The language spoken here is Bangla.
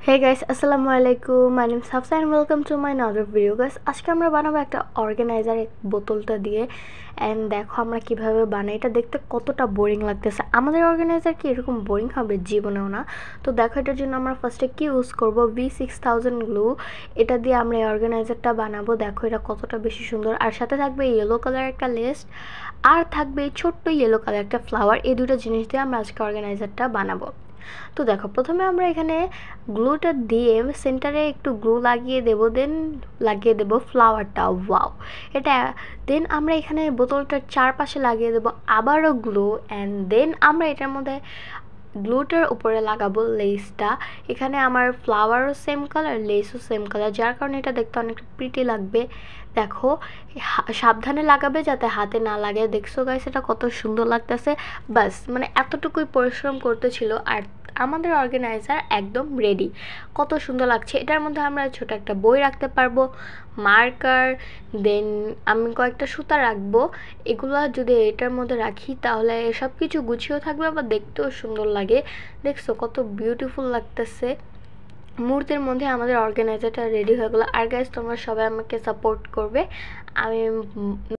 হে গাইস, আসসালামু আলাইকুম। My name Safsa and welcome to my another video. Guys, আজকে আমরা বানাবো একটা অর্গানাইজার বোতলটা দিয়ে। অ্যান্ড দেখো আমরা কিভাবে বানাই। এটা দেখতে কতটা বোরিং লাগতেছে। আমাদের অর্গানাইজার কি এরকম বোরিং হবে? জীবনেও না। তো দেখো, এটার জন্য আমরা ফার্স্টে কি ইউজ করব, V6000 গ্লু। এটা দিয়ে আমরা এই অর্গানাইজারটা বানাবো। দেখো এটা কতটা বেশি সুন্দর। আর সাথে থাকবে ইয়েলো কালার একটা লেস, আর থাকবে এই ছোট্ট ইয়েলো কালার একটা ফ্লাওয়ার। এই দুটো জিনিস দিয়ে আমরা আজকে অর্গানাইজারটা বানাবো। তো দেখো, প্রথমে আমরা এখানে গ্লুটা দিয়ে সেন্টারে একটু গ্লু লাগিয়ে দেবো, দেন লাগিয়ে দেবো ফ্লাওয়ারটা। ওয়াও, এটা দেন আমরা এখানে বোতলটার চারপাশে লাগিয়ে দেবো আবারও গ্লু। অ্যান্ড দেন আমরা এটার মধ্যে গ্লুটার উপরে লাগাবো লেসটা। এখানে আমার ফ্লাওয়ারও সেম কালার, লেসও সেম কালার, যার কারণে এটা দেখতে অনেকটা প্রিটি লাগবে। দেখো, সাবধানে লাগাবে যাতে হাতে না লাগে। দেখছো গাইস, এটা কত সুন্দর লাগতেছে। বাস মানে এতটুকুই পরিশ্রম করতে ছিল, আর আমাদের অর্গানাইজার একদম রেডি। কত সুন্দর লাগছে। এটার মধ্যে আমরা ছোট একটা বই রাখতে পারবো, মার্কার, দেন আমি কয়েকটা সুতা রাখবো। এগুলো যদি এটার মধ্যে রাখি তাহলে সব কিছু গুছিয়েও থাকবে, আবার দেখতেও সুন্দর লাগে। দেখছো কত বিউটিফুল লাগতেছে। মুহূর্তের মধ্যে আমাদের অর্গানাইজারটা রেডি হয়ে গেলো। আর গাইস, তোমরা সবাই আমাকে সাপোর্ট করবে। আমি